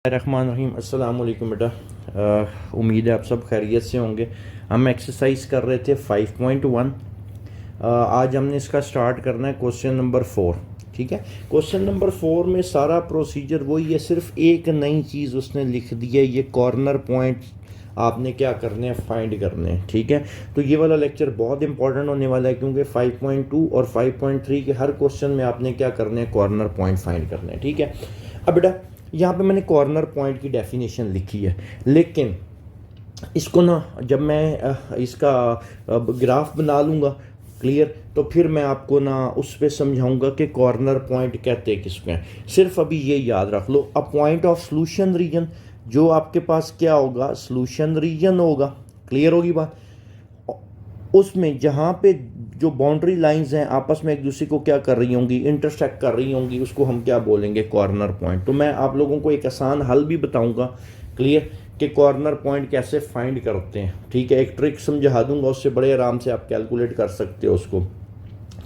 रहमान रहीम। अस्सलाम वालेकुम बेटा। उम्मीद है आप सब खैरियत से होंगे। हम एक्सरसाइज कर रहे थे 5.1। आज हमने इसका स्टार्ट करना है क्वेश्चन नंबर 4। ठीक है, क्वेश्चन नंबर 4 में सारा प्रोसीजर वही है, सिर्फ एक नई चीज़ उसने लिख दी है, ये कॉर्नर पॉइंट आपने क्या करने हैं, फाइंड करने हैं। ठीक है, तो ये वाला लेक्चर बहुत इंपॉर्टेंट होने वाला है क्योंकि 5.2 और 5.3 के हर क्वेश्चन में आपने क्या करने हैं, कॉर्नर पॉइंट फाइंड करने हैं। ठीक है, अब बेटा यहाँ पे मैंने कॉर्नर पॉइंट की डेफिनेशन लिखी है, लेकिन इसको ना जब मैं इसका ग्राफ बना लूँगा क्लियर, तो फिर मैं आपको ना उस पर समझाऊंगा कि कॉर्नर पॉइंट कहते किसको हैं। सिर्फ अभी ये याद रख लो, a point of solution reason, जो आपके पास क्या होगा, सॉल्यूशन रीजन होगा। क्लियर होगी बात। उसमें जहाँ पे जो बाउंड्री लाइंस हैं आपस में एक दूसरे को क्या कर रही होंगी, इंटरसेक्ट कर रही होंगी, उसको हम क्या बोलेंगे, कॉर्नर पॉइंट। तो मैं आप लोगों को एक आसान हल भी बताऊंगा क्लियर कि कॉर्नर पॉइंट कैसे फाइंड करते हैं। ठीक है, एक ट्रिक समझा दूंगा, उससे बड़े आराम से आप कैलकुलेट कर सकते हो उसको,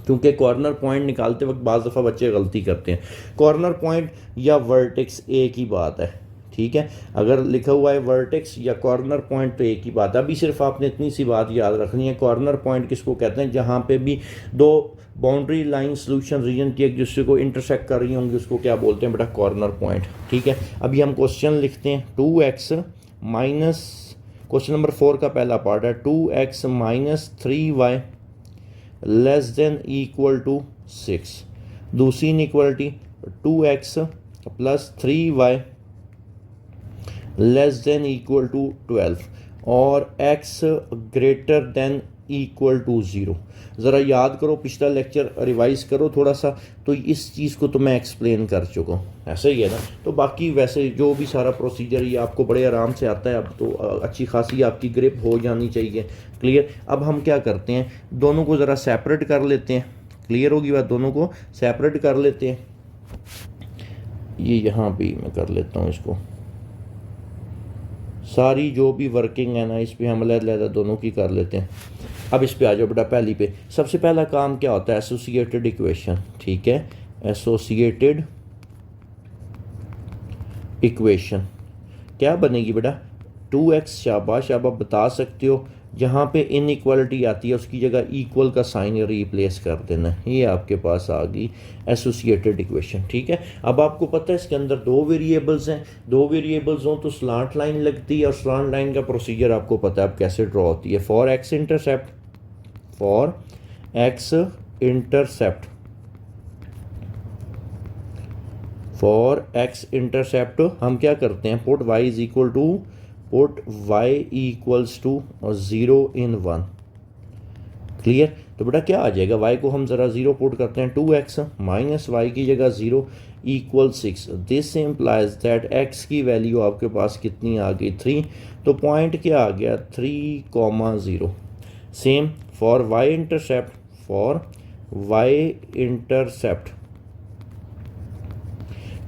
क्योंकि कॉर्नर पॉइंट निकालते वक्त बाज़ दफ़ा बच्चे गलती करते हैं। कॉर्नर पॉइंट या वर्टेक्स एक ही बात है। ठीक है, अगर लिखा हुआ है वर्टेक्स या कॉर्नर पॉइंट तो एक ही बात है। अभी सिर्फ आपने इतनी सी बात याद रखनी है, कॉर्नर पॉइंट किसको कहते हैं, जहाँ पे भी दो बाउंड्री लाइन सॉल्यूशन रीजन की एक दूसरे को इंटरसेक्ट कर रही होंगी, उसको क्या बोलते हैं बेटा, कॉर्नर पॉइंट। ठीक है, अभी हम क्वेश्चन लिखते हैं। 2x माइनस, क्वेश्चन नंबर 4 का पहला पार्ट है, 2x minus 3y less than equal to 6। दूसरी inequality 2x plus 3y less than equal to 12 और x greater than equal to 0। ज़रा याद करो, पिछला लेक्चर रिवाइज करो थोड़ा सा, तो इस चीज़ को तो मैं एक्सप्लेन कर चुका हूँ, ऐसे ही है ना। तो बाकी वैसे जो भी सारा प्रोसीजर ये आपको बड़े आराम से आता है, अब तो अच्छी खासी आपकी ग्रिप हो जानी चाहिए। क्लियर। अब हम क्या करते हैं, दोनों को ज़रा सेपरेट कर लेते हैं। क्लियर होगी बात, दोनों को सेपरेट कर लेते हैं। ये यहाँ भी मैं कर लेता हूँ इसको, सारी जो भी वर्किंग है ना इस पर हम अलग-अलग दोनों की कर लेते हैं। अब इस पे आ जाओ बेटा, पहली पे सबसे पहला काम क्या होता है, एसोसिएटेड इक्वेशन। ठीक है, एसोसिएटेड इक्वेशन क्या बनेगी बेटा, 2x। शाबाश, अब आप बता सकते हो, जहाँ पे इनइक्वालिटी आती है उसकी जगह इक्वल का साइन रिप्लेस कर देना। ये आपके पास आ गई एसोसिएटेड इक्वेशन। ठीक है, अब आपको पता है इसके अंदर दो वेरिएबल्स हैं, दो वेरिएबल्स हों तो स्लांट लाइन लगती है, और स्लांट लाइन का प्रोसीजर आपको पता है अब कैसे ड्रॉ होती है। For x intercept, for x intercept, for x intercept हम क्या करते हैं, put y is equal to, put y equals to 0 in 1। Clear. तो बेटा क्या आ जाएगा, y को हम ज़रा 0 पुट करते हैं, 2x माइनस वाई की जगह 0 equal 6। This implies that x की वैल्यू आपके पास कितनी आ गई, 3। तो पॉइंट क्या आ गया, 3,0। Same for y intercept, for y intercept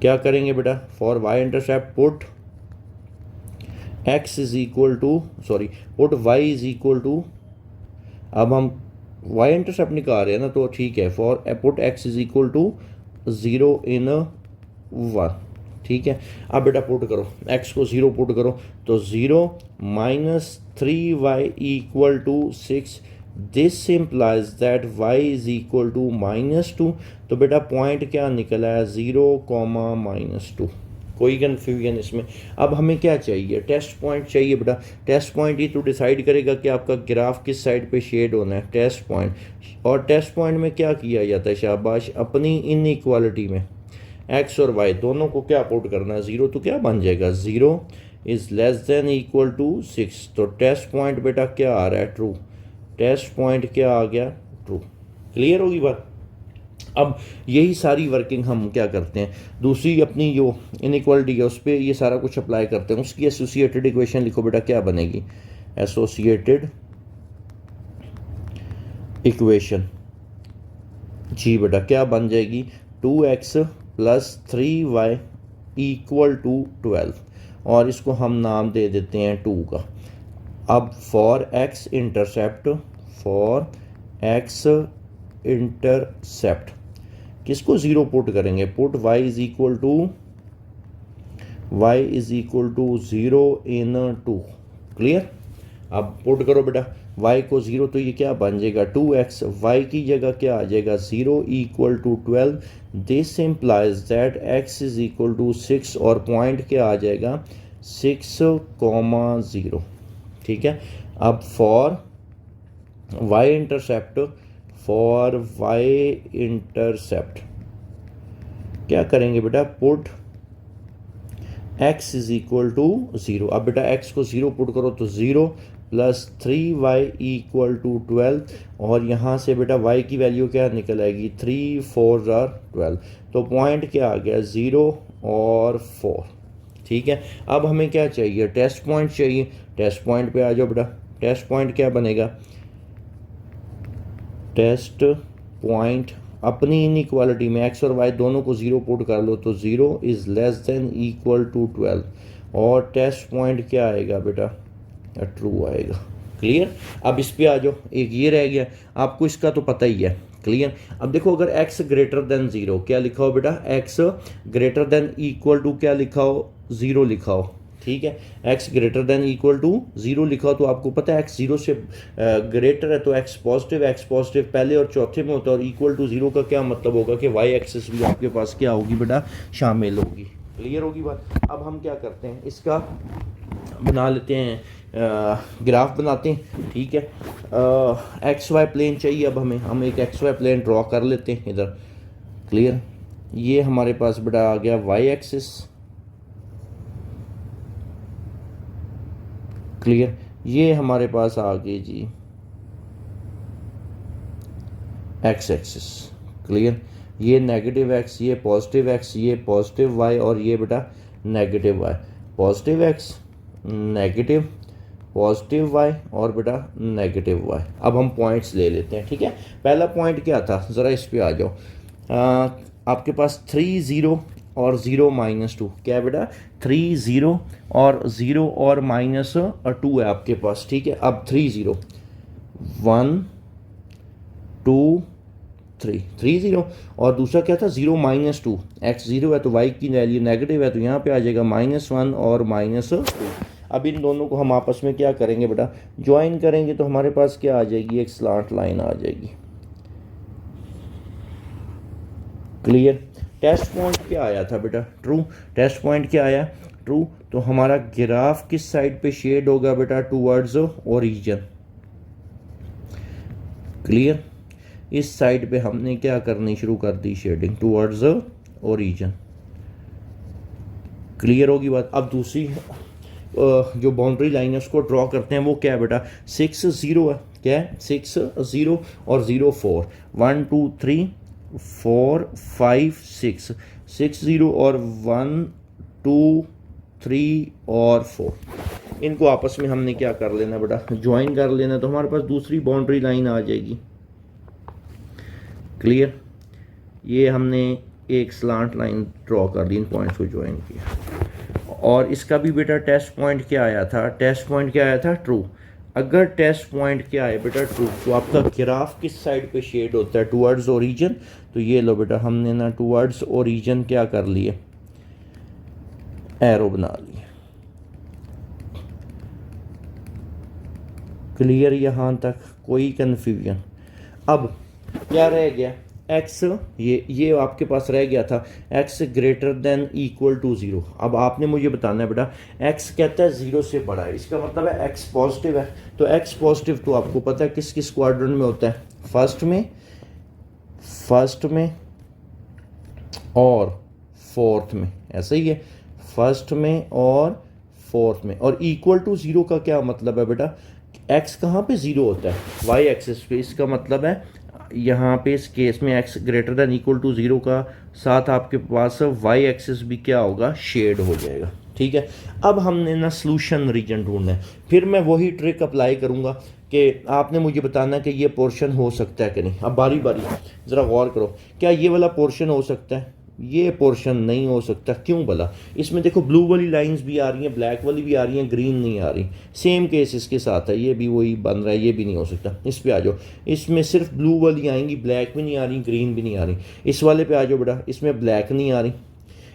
क्या करेंगे बेटा, for y intercept put x is equal to, sorry put y is equal to, अब हम y इंटरसेप्ट निकाल रहे हैं ना, तो ठीक है, for put x is equal to 0 in 1। ठीक है, अब बेटा पुट करो, x को 0 पुट करो, तो 0 minus 3y equal to 6। This implies that y is equal to -2। तो बेटा पॉइंट क्या निकला है, 0,-2। कोई कन्फ्यूजन इसमें। अब हमें क्या चाहिए, टेस्ट पॉइंट चाहिए बेटा। टेस्ट पॉइंट ही तो डिसाइड करेगा कि आपका ग्राफ किस साइड पे शेड होना है, टेस्ट पॉइंट। और टेस्ट पॉइंट में क्या किया जाता है, शाबाश, अपनी इनइक्वालिटी में x और y दोनों को क्या पुट करना है, 0। तो क्या बन जाएगा, 0 is less than equal to 6। तो टेस्ट पॉइंट बेटा क्या आ रहा है, ट्रू। टेस्ट पॉइंट क्या आ गया, ट्रू। क्लियर होगी बात। अब यही सारी वर्किंग हम क्या करते हैं, दूसरी अपनी जो इनइक्वालिटी है उस पर ये सारा कुछ अप्लाई करते हैं, उसकी एसोसिएटेड इक्वेशन लिखो बेटा, क्या बनेगी, एसोसिएटेड इक्वेशन जी बेटा क्या बन जाएगी, 2x plus 3y equal to 12, और इसको हम नाम दे देते हैं 2 का। अब for x intercept, for x intercept किसको 0 पुट करेंगे, put y is equal to y is equal to 0 in 2। Clear. अब पुट करो बेटा y को 0, तो ये क्या बन जाएगा 2x, y की जगह क्या आ जाएगा 0 equal to 12। This implies that x is equal to 6 और पॉइंट क्या आ जाएगा 6,0। ठीक है। अब फॉर y इंटरसेप्ट, क्या करेंगे बेटा, put x is equal to 0। अब बेटा x को 0 पुट करो तो 0 प्लस 3y इक्वल टू 12, और यहाँ से बेटा y की वैल्यू क्या निकल आएगी 3 4 12। तो पॉइंट क्या आ गया 0 और 4। ठीक है। अब हमें क्या चाहिए, टेस्ट पॉइंट चाहिए। टेस्ट पॉइंट पे आ जाओ बेटा। टेस्ट पॉइंट क्या बनेगा, टेस्ट पॉइंट अपनी इनइक्वालिटी में x और y दोनों को 0 पुट कर लो तो 0 is less than equal to 12, और टेस्ट पॉइंट क्या आएगा बेटा, ट्रू आएगा। क्लियर। अब इस पे आ जाओ, एक ये रह गया, आपको इसका तो पता ही है। क्लियर। अब देखो अगर x ग्रेटर देन 0 क्या लिखा हो बेटा, x greater than equal to क्या लिखा हो 0 लिखा हो। ठीक है। x greater than equal to 0 लिखा हो तो आपको पता है x 0 से ग्रेटर है तो x पॉजिटिव पहले और चौथे में होता है, और इक्वल टू 0 का क्या मतलब होगा कि y एक्सिस भी आपके पास क्या होगी बेटा, शामिल होगी। क्लियर होगी बात। अब हम क्या करते हैं, इसका बना लेते हैं, ग्राफ बनाते हैं। ठीक है। एक्स वाई प्लेन चाहिए। अब हम एक एक्स वाई प्लेन ड्रॉ कर लेते हैं इधर। क्लियर। ये हमारे पास बेटा आ गया वाई एक्सिस। क्लियर। ये हमारे पास आ गई जी एक्स एक्सिस। क्लियर। ये नेगेटिव एक्स, ये पॉजिटिव एक्स, ये पॉजिटिव वाई, और ये बेटा negative y. Positive x, negative, positive y और बेटा नेगेटिव वाई। अब हम पॉइंट्स ले लेते हैं। ठीक है। पहला पॉइंट क्या था, ज़रा इस पे आ जाओ। आपके पास 3 0 और 0 -2 क्या है बेटा, 3 0 और 0 और -2 है आपके पास। ठीक है। अब 3 0 1 2 3 0, और दूसरा क्या था 0 -2, x 0 है तो y की वैल्यू नेगेटिव है तो यहाँ पे आ जाएगा -1 और -2। अब इन दोनों को हम आपस में क्या करेंगे बेटा, ज्वाइन करेंगे तो हमारे पास क्या आ जाएगी, एक स्लॉट लाइन आ जाएगी। क्लियर। टेस्ट पॉइंट क्या आया था बेटा, ट्रू। टेस्ट पॉइंट क्या आया, ट्रू। तो हमारा ग्राफ किस साइड पे शेड होगा बेटा, टूवर्ड्स ओरिजिन। क्लियर। इस साइड पे हमने क्या करनी शुरू कर दी, शेडिंग टूवर्ड्स ओरिजिन। क्लियर होगी बात। अब दूसरी जो बाउंड्री लाइन है उसको ड्रॉ करते हैं। वो क्या है बेटा, 6 0 है। क्या है, 6 0 और 0 4, 1 2 3 4 5 6, 6 0 और 1 2 3 और 4। इनको आपस में हमने क्या कर लेना बेटा, ज्वाइन कर लेना, तो हमारे पास दूसरी बाउंड्री लाइन आ जाएगी। क्लियर। ये हमने एक स्लांट लाइन ड्रॉ कर ली, इन पॉइंट्स को ज्वाइन किया। और इसका भी बेटा टेस्ट पॉइंट क्या आया था, टेस्ट पॉइंट क्या आया था, ट्रू। अगर टेस्ट पॉइंट क्या है बेटा, ट्रू, तो आपका ग्राफ किस साइड पे शेड होता है, टूवर्ड्स ओरिजिन। तो ये लो बेटा, हमने ना टूवर्ड्स ओरिजिन क्या कर लिए, एरो बना लिए। क्लियर यहाँ तक, कोई कन्फ्यूजन। अब क्या रह गया, x, ये आपके पास रह गया था x greater than equal to 0। अब आपने मुझे बताना है बेटा, x कहता है 0 से बड़ा है, इसका मतलब है x पॉजिटिव है। तो x पॉजिटिव तो आपको पता है किस किस क्वाड्रेंट में होता है, फर्स्ट में और फोर्थ में, ऐसा ही है, फर्स्ट में और फोर्थ में। और इक्वल टू 0 का क्या मतलब है बेटा, x कहाँ पे 0 होता है, y एक्सिस पे। इसका मतलब है यहाँ पे इस केस में x greater than equal to 0 का साथ आपके पास y एक्सिस भी क्या होगा, शेड हो जाएगा। ठीक है। अब हमने ना सॉल्यूशन रीजन ढूंढना है। फिर मैं वही ट्रिक अप्लाई करूँगा कि आपने मुझे बताना कि ये पोर्शन हो सकता है कि नहीं। अब बारी बारी ज़रा गौर करो, क्या ये वाला पोर्शन हो सकता है, ये पोर्शन नहीं हो सकता। क्यों भला, इसमें देखो ब्लू वाली लाइंस भी आ रही हैं, ब्लैक वाली भी आ रही हैं, ग्रीन नहीं आ रही। सेम केस इसके साथ है, ये भी वही बन रहा है, ये भी नहीं हो सकता। इस पे आ जाओ, इसमें सिर्फ ब्लू वाली आएंगी, ब्लैक भी नहीं आ रही, ग्रीन भी नहीं आ रही। इस वाले पे आ जाओ बेटा, इसमें ब्लैक नहीं आ रही,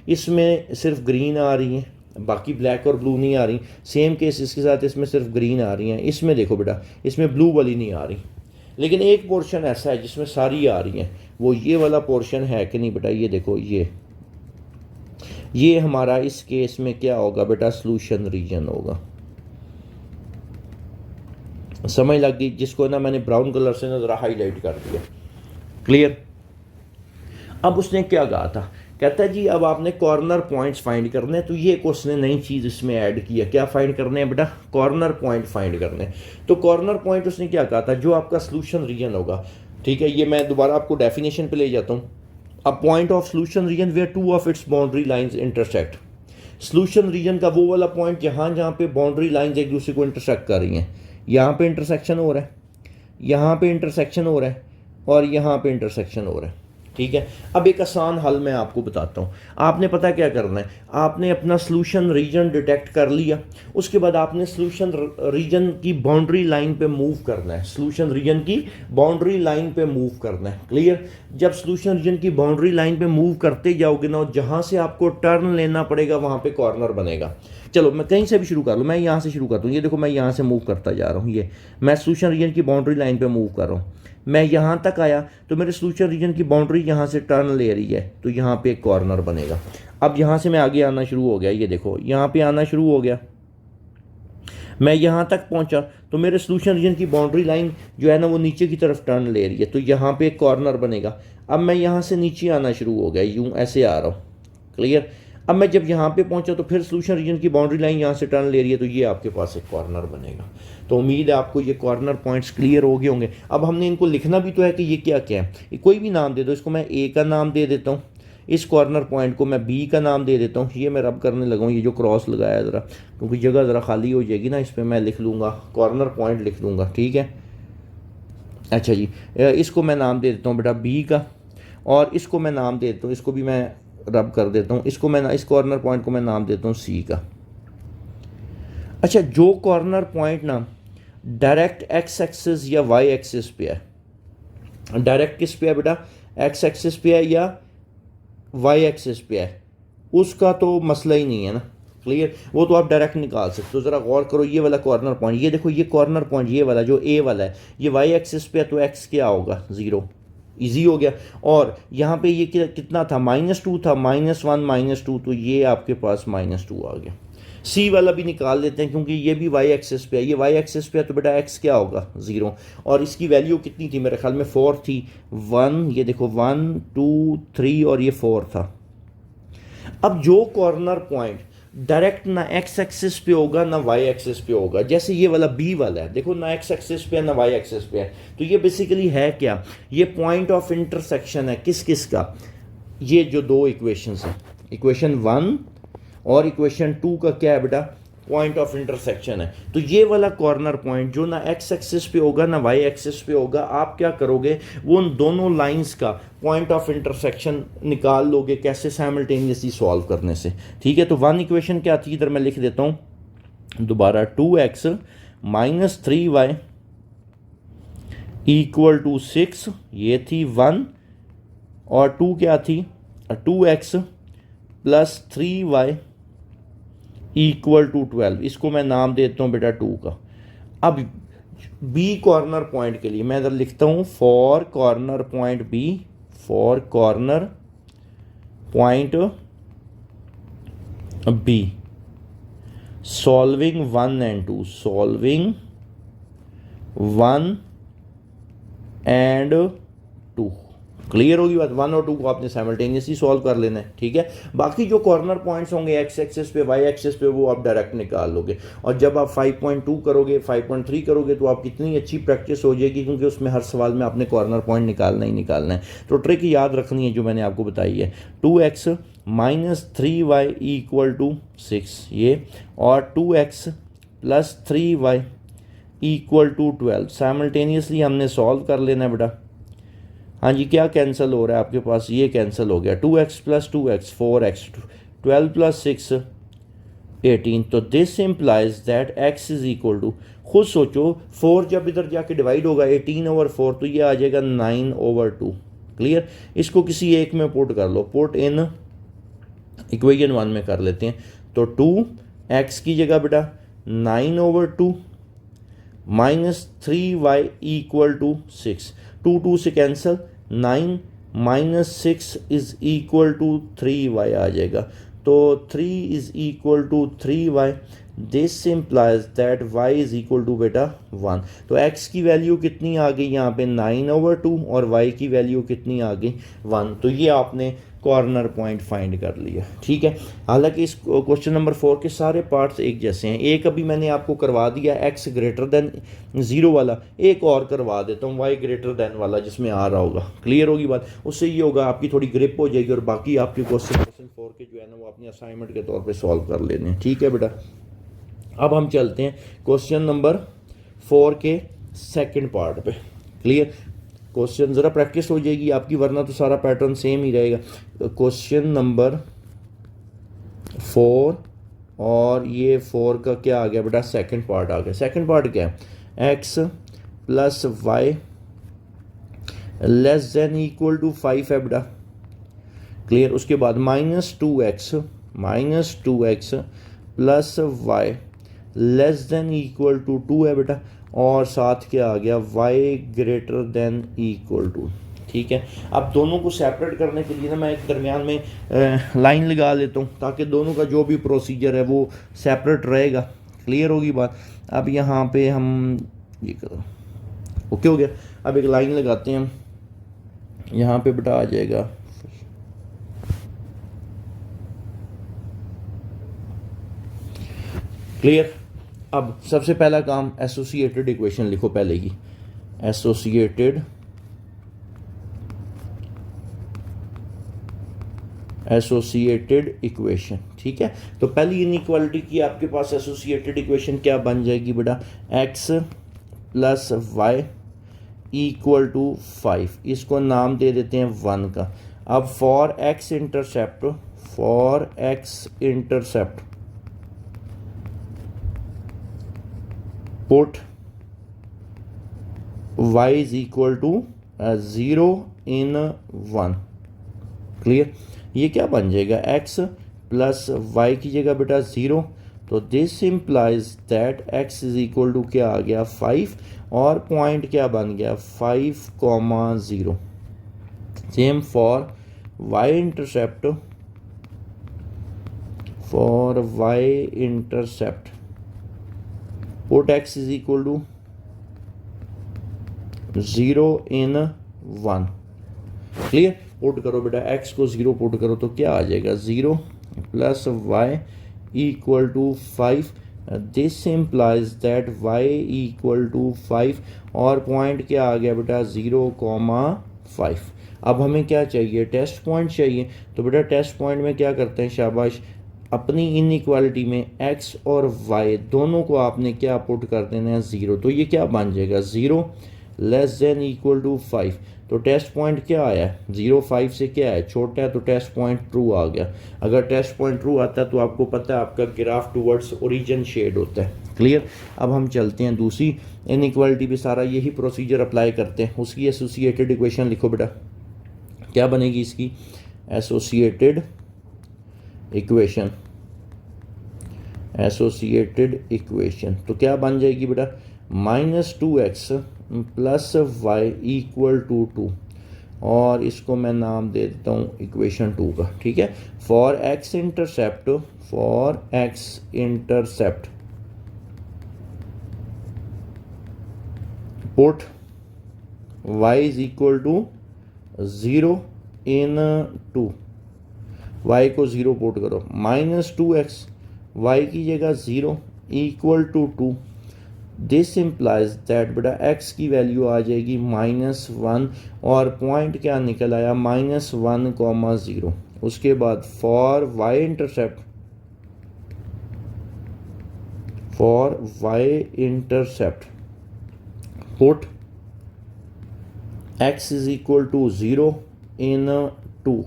इसमें सिर्फ ग्रीन आ रही है बाकी ब्लैक और ब्लू नहीं आ रही। सेम केस इसके साथ इसमें सिर्फ ग्रीन आ रही हैं। इसमें देखो बेटा, इसमें ब्लू वाली नहीं आ रही, लेकिन एक पोर्शन ऐसा है जिसमें सारी आ रही हैं। वो ये वाला पोर्शन है कि नहीं बेटा? ये देखो, ये हमारा इस केस में क्या होगा बेटा? सॉल्यूशन रीजन होगा। समझ लग गई? जिसको ना मैंने ब्राउन कलर से ना ज़रा हाईलाइट कर दिया। क्लियर? अब उसने क्या कहा था? कहता है जी अब आपने कॉर्नर पॉइंट्स फाइंड करने हैं। तो ये उसने नई चीज़ इसमें ऐड किया। क्या फाइंड करने हैं बेटा? कॉर्नर पॉइंट फाइंड करने हैं। तो कॉर्नर पॉइंट उसने क्या कहा था? जो आपका सॉल्यूशन रीजन होगा। ठीक है, ये मैं दोबारा आपको डेफिनेशन पे ले जाता हूँ। A point of solution region where two of its boundary lines intersect. Solution region का वो वाला पॉइंट जहाँ पे बाउंड्री लाइंस एक दूसरे को इंटरसेक्ट कर रही हैं। यहाँ पे इंटरसेक्शन हो रहा है, यहाँ पे इंटरसेक्शन हो रहा है, और यहाँ पे इंटरसेक्शन हो रहा है। ठीक है, अब एक आसान हल मैं आपको बताता हूँ। आपने पता क्या करना है? आपने अपना सॉल्यूशन रीजन डिटेक्ट कर लिया, उसके बाद आपने सॉल्यूशन रीजन की बाउंड्री लाइन पे मूव करना है। सॉल्यूशन रीजन की बाउंड्री लाइन पे मूव करना है। क्लियर? जब सॉल्यूशन रीजन की बाउंड्री लाइन पे मूव करते जाओगे ना, जहाँ से आपको टर्न लेना पड़ेगा वहाँ पे कॉर्नर बनेगा। चलो मैं कहीं से भी शुरू कर लूँ, मैं यहाँ से शुरू करता हूँ। ये देखो, मैं यहाँ से मूव करता जा रहा हूँ। ये मैं सॉल्यूशन रीजन की बाउंड्री लाइन पे मूव कर रहा हूँ। मैं यहाँ तक आया तो मेरे सॉल्यूशन रीजन की बाउंड्री यहाँ से टर्न ले रही है, तो यहाँ पे एक कॉर्नर बनेगा। अब यहाँ से मैं आगे आना शुरू हो गया। ये देखो, यहाँ पे आना शुरू हो गया। मैं यहाँ तक पहुँचा तो मेरे सॉल्यूशन रीजन की बाउंड्री लाइन जो है ना वो नीचे की तरफ टर्न ले रही है, तो यहाँ पे एक कॉर्नर बनेगा। अब मैं यहाँ से नीचे आना शुरू हो गया, यूँ ऐसे आ रहा हूँ। क्लियर? अब मैं जब यहाँ पे पहुँचा तो फिर सॉल्यूशन रीजन की बाउंड्री लाइन यहाँ से टर्न ले रही है, तो ये आपके पास एक कॉर्नर बनेगा। तो उम्मीद है आपको ये कॉर्नर पॉइंट्स क्लियर हो गए होंगे। अब हमने इनको लिखना भी तो है कि ये क्या क्या है। कोई भी नाम दे दो। इसको मैं ए का नाम दे देता हूँ, इस कॉर्नर पॉइंट को मैं बी का नाम दे देता हूँ। ये मैं रब करने लगा हूँ, ये जो क्रॉस लगाया ज़रा, क्योंकि जगह ज़रा खाली हो जाएगी ना, इस पर मैं लिख लूँगा कॉर्नर पॉइंट लिख दूँगा। ठीक है, अच्छा जी, इसको मैं नाम दे देता हूँ बेटा बी का, और इसको मैं नाम दे देता हूँ, इसको भी मैं रब कर देता हूँ, इसको मैं इस कॉर्नर पॉइंट को मैं नाम देता हूँ सी का। अच्छा, जो कॉर्नर पॉइंट ना डायरेक्ट एक्स एक्सिस या वाई एक्सिस पे है, डायरेक्ट किस पे है बेटा? एक्स एक्सिस पे है या वाई एक्सिस पे है, उसका तो मसला ही नहीं है ना। क्लियर? वो तो आप डायरेक्ट निकाल सकते हो। ज़रा गौर करो, ये वाला कॉर्नर पॉइंट, ये देखो, ये कॉर्नर पॉइंट ये वाला जो ए वाला है, ये वाई एक्सिस पे है, तो एक्स क्या होगा? 0। ईजी हो गया। और यहाँ पे ये कितना था? -2 था, -1 -2, तो ये आपके पास -2 आ गया। सी वाला भी निकाल लेते हैं, क्योंकि ये भी वाई एक्सिस पे है, ये वाई एक्सिस पे है, तो बेटा एक्स क्या होगा? 0। और इसकी वैल्यू कितनी थी? मेरे ख्याल में 4 थी। 1, ये देखो 1 2 3 और ये 4 था। अब जो कॉर्नर पॉइंट डायरेक्ट ना एक्स एक्सिस पे होगा ना वाई एक्सिस पे होगा, जैसे ये वाला बी वाला है, देखो ना एक्स एक्सिस पे है ना वाई एक्सिस पे है, तो ये बेसिकली है क्या? ये पॉइंट ऑफ इंटरसेक्शन है किस किस का? ये जो दो इक्वेशंस हैं, इक्वेशन 1 और इक्वेशन 2 का क्या है बेटा? पॉइंट ऑफ इंटरसेक्शन है। तो ये वाला कॉर्नर पॉइंट जो ना एक्स एक्सिस पे होगा ना वाई एक्सिस पे होगा, आप क्या करोगे? वो उन दोनों लाइंस का पॉइंट ऑफ इंटरसेक्शन निकाल लोगे। कैसे? साइमल्टेनियसली सॉल्व करने से। ठीक है, तो 1 इक्वेशन क्या थी? इधर मैं लिख देता हूँ दोबारा, 2x - 3y = 6, ये थी 1। और 2 क्या थी? 2x + 3y = 12। इसको मैं नाम देता हूँ बेटा 2 का। अब बी कॉर्नर पॉइंट के लिए मैं इधर लिखता हूँ for corner point B, for corner point B solving 1 and 2, solving 1 and 2। Clear होगी बात? 1 और 2 को आपने साइमल्टेनियसली सॉल्व कर लेना है। ठीक है, बाकी जो कॉर्नर पॉइंट्स होंगे एक्स एक्सिस पे वाई एक्सिस पे, वो आप डायरेक्ट निकाल लोगे। और जब आप 5.2 करोगे 5.3 करोगे तो आप कितनी अच्छी प्रैक्टिस हो जाएगी, क्योंकि उसमें हर सवाल में आपने कॉर्नर पॉइंट निकालना ही निकालना है। तो ट्रिक याद रखनी है जो मैंने आपको बताई है, 2x - 3y = 6 ये, और 2x + 3y = 12। साइमल्टेनियसली हमने सॉल्व कर लेना है बेटा। हाँ जी, क्या कैंसिल हो रहा है आपके पास? ये कैंसिल हो गया। 2x + 2x 4x, 12 + 6 18। तो दिस इम्प्लाइज दैट x = खुद सोचो, 4 जब इधर जाके डिवाइड होगा 18/4, तो ये आ जाएगा 9/2। क्लियर? इसको किसी एक में पुट कर लो, पुट इन इक्वेशन 1 में कर लेते हैं। तो 2x की जगह बेटा 9/2 माइनस 3y इक्वल टू 6। 2 से cancel, 9 minus 6 is equal to 3y आ जाएगा। तो 3 is equal to 3y। This implies that y is equal to बेटा 1। तो x की वैल्यू कितनी आ गई यहाँ पे 9/2 और y की वैल्यू कितनी आ गई 1। तो ये आपने कॉर्नर पॉइंट फाइंड कर लिया, ठीक है। हालांकि इस क्वेश्चन नंबर 4 के सारे पार्ट्स एक जैसे हैं। एक अभी मैंने आपको करवा दिया x ग्रेटर देन 0 वाला, एक और करवा देता हूँ y ग्रेटर देन वाला जिसमें आ रहा होगा। क्लियर होगी बात? उससे ये होगा आपकी थोड़ी ग्रिप हो जाएगी और बाकी आपके क्वेश्चन 4 के जो है ना वो अपने असाइनमेंट के तौर पर सॉल्व कर लेने हैं, ठीक है बेटा। अब हम चलते हैं क्वेश्चन नंबर 4 के सेकंड पार्ट पे। क्लियर? क्वेश्चन ज़रा प्रैक्टिस हो जाएगी आपकी, वरना तो सारा पैटर्न सेम ही रहेगा। क्वेश्चन नंबर 4 और ये 4 का क्या आ गया बेटा, सेकंड पार्ट आ गया। सेकंड पार्ट क्या है, x plus y less than equal to 5 है बेटा। क्लियर? उसके बाद -2x plus y less than equal to 2 है बेटा, और साथ क्या आ गया, y greater than equal to. ठीक है, अब दोनों को सेपरेट करने के लिए ना मैं एक दरमियान में लाइन लगा लेता हूँ ताकि दोनों का जो भी प्रोसीजर है वो सेपरेट रहेगा। क्लियर होगी बात? अब यहाँ पे हम ये करो, ओके हो गया। अब एक लाइन लगाते हैं हम, यहाँ पे बेटा आ जाएगा क्लियर। अब सबसे पहला काम एसोसिएटेड इक्वेशन लिखो पहले की, एसोसिएटेड इक्वेशन। ठीक है, तो पहली इनइक्वालिटी की आपके पास एसोसिएटेड इक्वेशन क्या बन जाएगी बेटा, x plus y equal to 5। इसको नाम दे देते हैं 1 का। अब for x intercept put y is equal to 0 in 1। Clear? ये क्या बन जाएगा, x प्लस वाई की जगह बेटा 0, तो this implies that x is equal to क्या आ गया 5, और पॉइंट क्या बन गया 5,0। Same for y intercept put x is equal to 0 in 1। Clear? Put करो बेटा, x को 0 पुट करो तो क्या आ जाएगा 0 plus y equal to 5। This implies that y equal to 5, और पॉइंट क्या आ गया बेटा 0,5। अब हमें क्या चाहिए, टेस्ट पॉइंट चाहिए। तो बेटा टेस्ट पॉइंट में क्या करते हैं, शाबाश, अपनी इनइक्वालिटी में x और y दोनों को आपने क्या पुट कर देना है 0। तो ये क्या बन जाएगा 0 लेस देन इक्वल टू 5। तो टेस्ट पॉइंट क्या आया है 0, 5 से क्या है छोटा है, तो टेस्ट पॉइंट ट्रू आ गया। अगर टेस्ट पॉइंट ट्रू आता है तो आपको पता है आपका ग्राफ टूवर्ड्स ओरिजिन शेड होता है। क्लियर? अब हम चलते हैं दूसरी इनइक्वालिटी पे, सारा यही प्रोसीजर अप्लाई करते हैं। उसकी एसोसिएटेड इक्वेशन लिखो बेटा, क्या बनेगी इसकी एसोसिएटेड इक्वेशन। तो क्या बन जाएगी बेटा, -2x plus y equal to 2, और इसको मैं नाम दे देता हूँ इक्वेशन 2 का। ठीक है, for x intercept put y is equal to 0 in 2। y को 0 पुट करो, -2x y की जगह 0 equal to 2। This implies that बेटा x की वैल्यू आ जाएगी -1, और पॉइंट क्या निकल आया -1,0। उसके बाद for y intercept put x is equal to 0 in 2।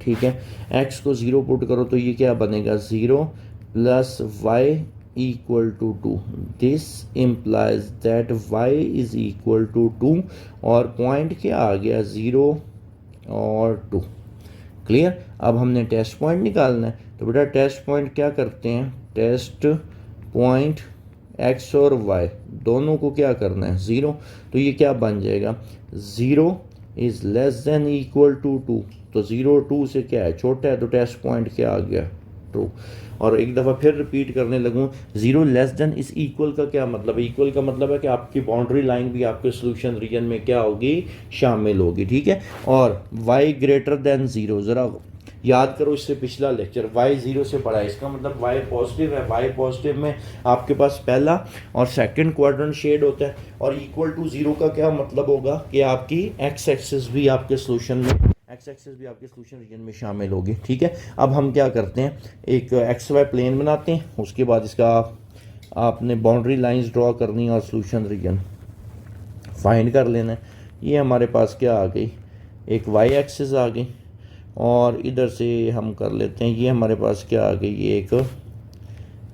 ठीक है, x को 0 पुट करो तो ये क्या बनेगा 0 plus y equal to 2। This implies that y is equal to 2, और पॉइंट क्या आ गया 0 और 2। क्लियर? अब हमने टेस्ट पॉइंट निकालना है, तो तो बेटा टेस्ट पॉइंट क्या करते हैं, टेस्ट पॉइंट x और y दोनों को क्या करना है 0। तो ये क्या बन जाएगा 0 is less than equal to 2। तो 0 2 से क्या है छोटा है, तो टेस्ट पॉइंट क्या आ गया ट्रू। और एक दफ़ा फिर रिपीट करने लगूँ, 0 लेस देन इस इक्वल का क्या मतलब है, इक्वल का मतलब है कि आपकी बाउंड्री लाइन भी आपके सोल्यूशन रीजन में क्या होगी, शामिल होगी, ठीक है। और y ग्रेटर देन 0, ज़रा याद करो इससे पिछला लेक्चर, y 0 से बड़ा है, इसका मतलब y पॉजिटिव है। y पॉजिटिव में आपके पास पहला और सेकंड क्वाड्रेंट शेड होता है, और इक्वल टू 0 का क्या मतलब होगा कि आपकी x एक्सिस भी आपके सोल्यूशन में, एक्स एक्सिस भी आपके सोल्यूशन रीजन में शामिल होगी, ठीक है। अब हम क्या करते हैं, एक एक्स वाई प्लेन बनाते हैं, उसके बाद इसका आपने बाउंड्री लाइंस ड्रॉ करनी है और सोल्यूशन रीजन फाइंड कर लेना है। ये हमारे पास क्या आ गई, एक वाई एक्सिस आ गई, और इधर से हम कर लेते हैं, ये हमारे पास क्या आ गई, ये एक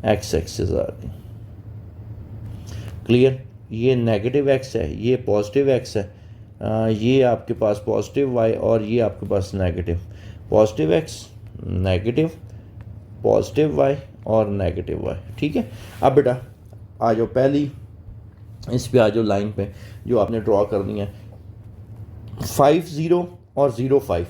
एक्स एक्सिस आ गई। क्लियर, ये नेगेटिव एक्स है, ये पॉजिटिव एक्स है, ये आपके पास पॉजिटिव वाई, और ये आपके पास negative, positive x negative positive y और नेगेटिव वाई, ठीक है। अब बेटा आ जाओ पहली इस पे आ जाओ लाइन पे जो आपने ड्रॉ करनी है, 5 0 और 0 5,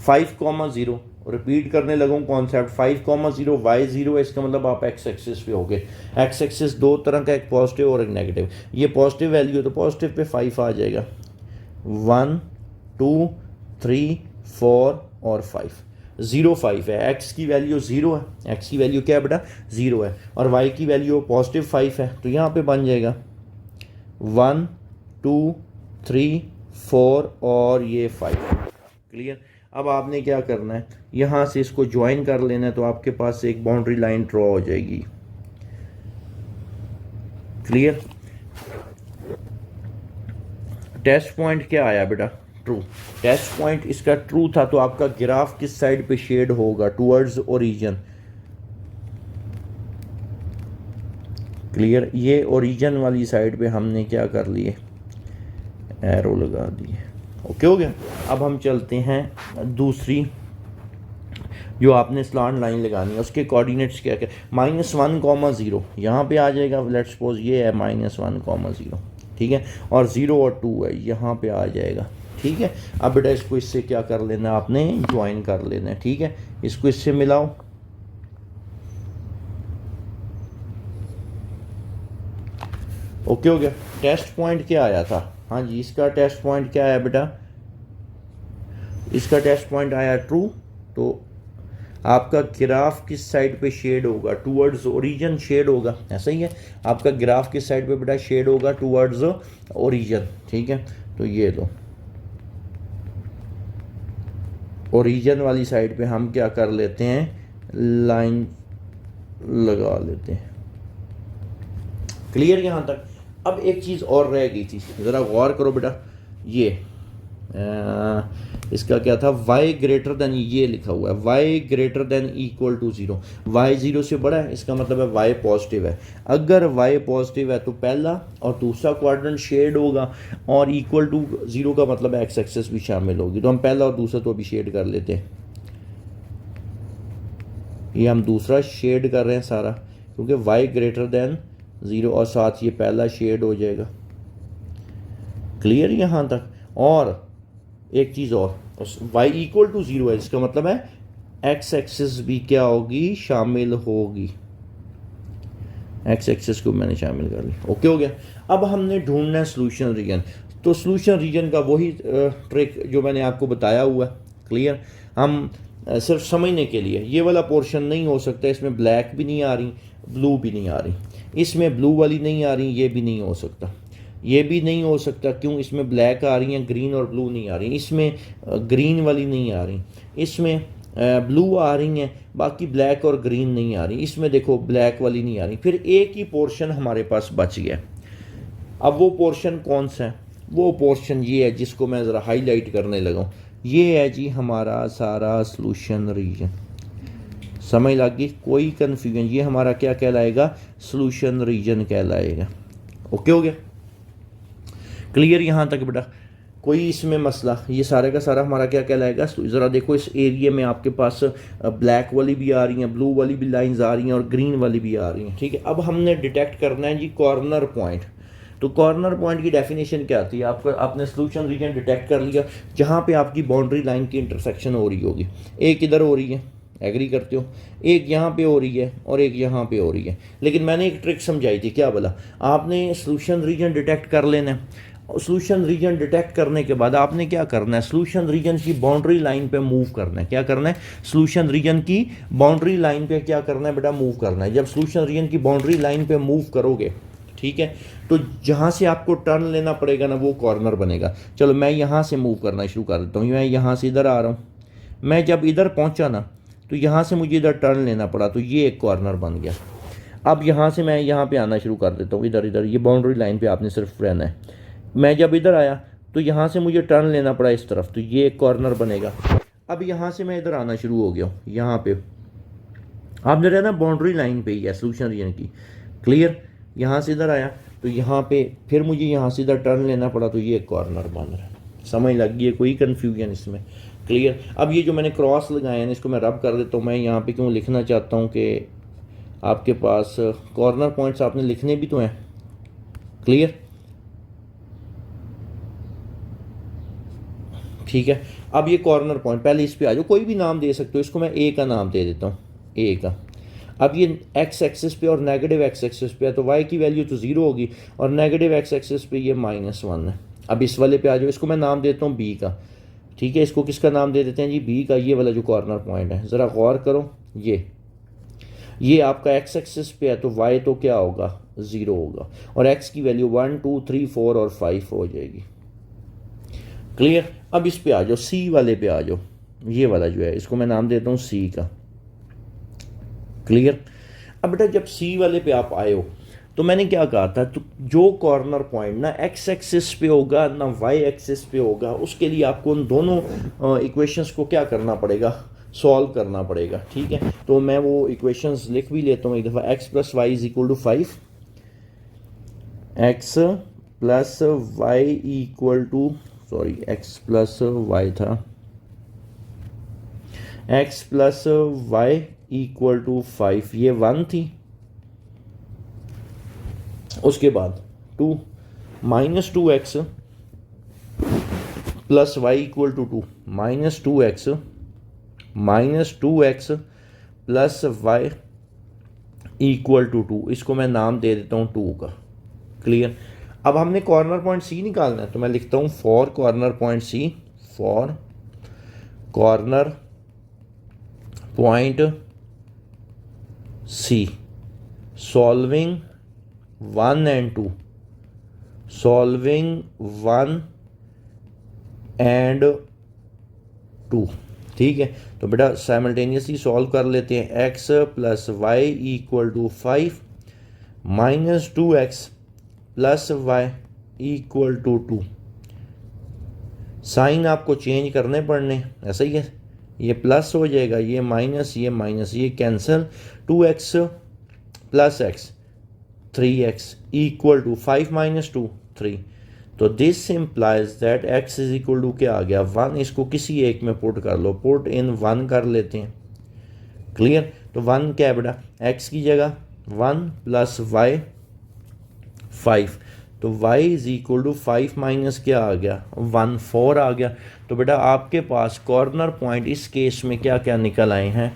5,0 रिपीट करने लगूँ कॉन्सेप्ट, 5,0 y 0 है, इसका मतलब आप एक्स एक्सिस पे हो गए। एक्स एक्सिस दो तरह का, एक पॉजिटिव और एक नेगेटिव। ये पॉजिटिव वैल्यू है तो पॉजिटिव पे 5 आ जाएगा, 1 2 3 4 और 5, 0 5 है, x की वैल्यू 0 है, x की वैल्यू क्या है बेटा 0 है, और y की वैल्यू पॉजिटिव 5 है, तो यहाँ पे बन जाएगा 1 2 3 4 और ये 5। क्लियर। अब आपने क्या करना है, यहाँ से इसको ज्वाइन कर लेना है, तो आपके पास एक बाउंड्री लाइन ड्रॉ हो जाएगी। क्लियर। टेस्ट पॉइंट क्या आया बेटा, ट्रू। टेस्ट पॉइंट इसका ट्रू था, तो आपका ग्राफ किस साइड पे शेड होगा, टुवर्ड्स ओरिजिन। क्लियर। ये ओरिजिन वाली साइड पे हमने क्या कर लिए, एरो लगा दिए। ओके हो गया। अब हम चलते हैं दूसरी जो आपने स्लांट लाइन लगानी है, उसके कोऑर्डिनेट्स क्या क्या, -1,0 यहाँ पे आ जाएगा, लेट्स सपोज ये है -1,0, ठीक है, और 0 और 2 है यहाँ पे आ जाएगा, ठीक है। अब बेटा इसको इससे क्या कर लेना है, आपने ज्वाइन कर लेना है, ठीक है। इसको इससे मिलाओ, ओके हो गया। टेस्ट पॉइंट क्या आया था, हाँ जी, इसका टेस्ट पॉइंट क्या आया बेटा, इसका टेस्ट पॉइंट आया ट्रू। तो आपका ग्राफ किस साइड पे शेड होगा, टुवर्ड्स ओरिजिन शेड होगा, ऐसा ही है। आपका ग्राफ किस साइड पे बेटा शेड होगा, टुवर्ड्स ओरिजिन, ठीक है। तो ये लो, ओरिजिन वाली साइड पे हम क्या कर लेते हैं, लाइन लगा लेते हैं। क्लियर यहाँ तक। अब एक चीज़ और रह गई थी, ज़रा गौर करो बेटा, ये इसका क्या था, y ग्रेटर देन, ये लिखा हुआ है y greater than equal to 0, y 0 से बड़ा है, इसका मतलब है y पॉजिटिव है। अगर y पॉजिटिव है तो पहला और दूसरा क्वाड्रेंट शेड होगा, और इक्वल टू 0 का मतलब एक्स एक्सिस भी शामिल होगी। तो हम पहला और दूसरा तो अभी शेड कर लेते हैं, ये हम दूसरा शेड कर रहे हैं सारा, क्योंकि y ग्रेटर देन 0 और साथ ये पहला शेड हो जाएगा। क्लियर यहाँ तक। और एक चीज़ और, y इक्वल टू 0 है, इसका मतलब है एक्स एक्सिस भी क्या होगी, शामिल होगी। एक्स एक्सिस को मैंने शामिल कर लिया, ओके हो गया। अब हमने ढूंढना है सोल्यूशन रीजन। तो सोल्यूशन रीजन का वही ट्रिक जो मैंने आपको बताया हुआ है। क्लियर। हम सिर्फ समझने के लिए, ये वाला पोर्शन नहीं हो सकता, इसमें ब्लैक भी नहीं आ रही, ब्लू भी नहीं आ रही, इसमें ब्लू वाली नहीं आ रही, ये भी नहीं हो सकता, ये भी नहीं हो सकता, क्यों, इसमें ब्लैक आ रही हैं, ग्रीन और ब्लू नहीं आ रही, इसमें ग्रीन वाली नहीं आ रही, इसमें ब्लू आ रही हैं, बाकी ब्लैक और ग्रीन नहीं आ रही, इसमें देखो ब्लैक वाली नहीं आ रही। फिर एक ही पोर्शन हमारे पास बच गया। अब वो पोर्शन कौन सा है, वो पोर्शन ये है जिसको मैं ज़रा हाईलाइट करने लगा, ये है जी हमारा सारा सोल्यूशन रीजन। समझ लग गई, कोई कन्फ्यूजन, ये हमारा क्या कहलाएगा, सोल्यूशन रीजन कहलाएगा। ओके हो गया। क्लियर यहाँ तक बेटा। कोई इसमें मसला, ये सारे का सारा हमारा क्या कहलाएगा। ज़रा देखो इस एरिया में आपके पास ब्लैक वाली भी आ रही हैं, ब्लू वाली भी लाइंस आ रही हैं और ग्रीन वाली भी आ रही हैं, ठीक है। अब हमने डिटेक्ट करना है जी कॉर्नर पॉइंट। तो कॉर्नर पॉइंट की डेफिनेशन क्या आती है, आपका आपने सोल्यूशन रीजन डिटेक्ट कर लिया जहाँ पे आपकी बाउंड्री लाइन की इंटरसेक्शन हो रही होगी। एक इधर हो रही है, एग्री करते हो, एक यहाँ पे हो रही है और एक यहाँ पे हो रही है। लेकिन मैंने एक ट्रिक समझाई थी, क्या बोला, आपने सोल्यूशन रीजन डिटेक्ट कर लेना है। सोल्यूशन रीजन डिटेक्ट करने के बाद आपने क्या करना है, सोल्यूशन रीजन की बाउंड्री लाइन पे मूव करना है। क्या करना है, सोल्यूशन रीजन की बाउंड्री लाइन पे क्या करना है बेटा, मूव करना है। जब सोल्यूशन रीजन की बाउंड्री लाइन पे मूव करोगे, ठीक है, तो जहाँ से आपको टर्न लेना पड़ेगा ना वो कॉर्नर बनेगा। चलो मैं यहाँ से मूव करना शुरू कर देता हूँ, मैं यहाँ से इधर आ रहा हूँ। मैं जब इधर पहुँचा ना तो यहाँ से मुझे इधर टर्न लेना पड़ा, तो ये एक कॉर्नर बन गया। अब यहाँ से मैं यहाँ पे आना शुरू कर देता हूँ, इधर इधर ये बाउंड्री लाइन पे आपने सिर्फ रहना है। मैं जब इधर आया तो यहाँ से मुझे टर्न लेना पड़ा इस तरफ, तो ये एक कॉर्नर बनेगा। अब यहाँ से मैं इधर आना शुरू हो गया हूँ, यहाँ पे आपने रहना बाउंड्री लाइन पे ही है सोल्यूशन रीजन की, क्लियर। यहाँ से इधर आया तो यहाँ पे फिर मुझे यहाँ से इधर टर्न लेना पड़ा, तो ये एक कॉर्नर बन रहा है। समझ लग गई है, कोई कन्फ्यूजन इसमें, क्लियर। अब ये जो मैंने क्रॉस लगाए हैं इसको मैं रब कर देता हूँ। मैं यहाँ पे क्यों लिखना चाहता हूँ कि आपके पास कॉर्नर पॉइंट्स आपने लिखने भी तो हैं, क्लियर, ठीक है। अब ये कॉर्नर पॉइंट, पहले इस पे आ जाओ, कोई भी नाम दे सकते हो, इसको मैं ए का नाम दे देता हूँ, ए का। अब ये एक्स एक्सिस पे और नेगेटिव एक्स एक्सिस पे है, तो वाई की वैल्यू तो ज़ीरो होगी और नेगेटिव एक्स एक्सिस पे ये -1 है। अब इस वाले पे आ जाओ, इसको मैं नाम देता हूँ बी का, ठीक है। इसको किसका नाम दे देते हैं जी, बी का। ये वाला जो कॉर्नर पॉइंट है, ज़रा गौर करो, ये आपका एक्स एक्सिस पे है, तो वाई तो क्या होगा, 0 होगा, और एक्स की वैल्यू 1 2 3 4 और 5 हो जाएगी, क्लियर। अब इस पे आ जाओ, सी वाले पे आ जाओ, ये वाला जो है इसको मैं नाम देता हूँ सी का, क्लियर। अब बेटा जब सी वाले पे आप आए हो तो मैंने क्या कहा था, तो जो कॉर्नर पॉइंट ना एक्स एक्सिस पे होगा ना वाई एक्सिस पे होगा, उसके लिए आपको उन दोनों इक्वेशंस को क्या करना पड़ेगा, सॉल्व करना पड़ेगा, ठीक है। तो मैं वो इक्वेशंस लिख भी लेता हूँ एक दफ़ा। X plus y is equal to 5, x plus y equal to, sorry x plus y था, x plus y equal to 5, ये 1 थी। उसके बाद 2 -2x plus y equal to 2, -2x plus y equal to 2, इसको मैं नाम दे देता हूँ 2 का, क्लियर। अब हमने कॉर्नर पॉइंट सी निकालना है, तो मैं लिखता हूँ for corner point C, for corner point C, solving 1 and 2, solving 1 and 2, ठीक है। तो बेटा साइमल्टेनियसली सॉल्व कर लेते हैं। x plus y equal to 5 -2x plus y equal to 2, sign आपको चेंज करने पड़ने, ऐसा ही है, ये प्लस हो जाएगा, ये माइनस, ये cancel, 2x plus x 3x equal to 5 - 2 3। तो this implies that x is equal to क्या आ गया, 1। इसको किसी एक में पुट कर लो, पुट इन 1 कर लेते हैं, क्लियर। तो 1 क्या है बेटा, x की जगह 1 प्लस y 5, तो y is equal to 5 minus क्या आ गया, 1 4 आ गया। तो बेटा आपके पास कॉर्नर पॉइंट इस केस में क्या क्या निकल आए हैं,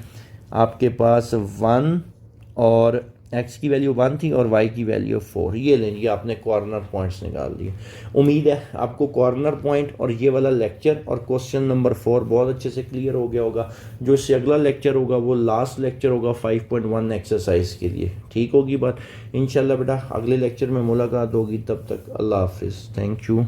आपके पास 1 और x की वैल्यू 1 थी और y की वैल्यू 4, ये लेंगे आपने कॉर्नर पॉइंट्स निकाल दिए। उम्मीद है आपको कॉर्नर पॉइंट और ये वाला लेक्चर और क्वेश्चन नंबर 4 बहुत अच्छे से क्लियर हो गया होगा। जो इससे अगला लेक्चर होगा वो लास्ट लेक्चर होगा 5.1 एक्सरसाइज के लिए, ठीक होगी बात। इंशाल्लाह बेटा अगले लेक्चर में मुलाकात होगी, तब तक अल्लाह हाफिज़, थैंक यू।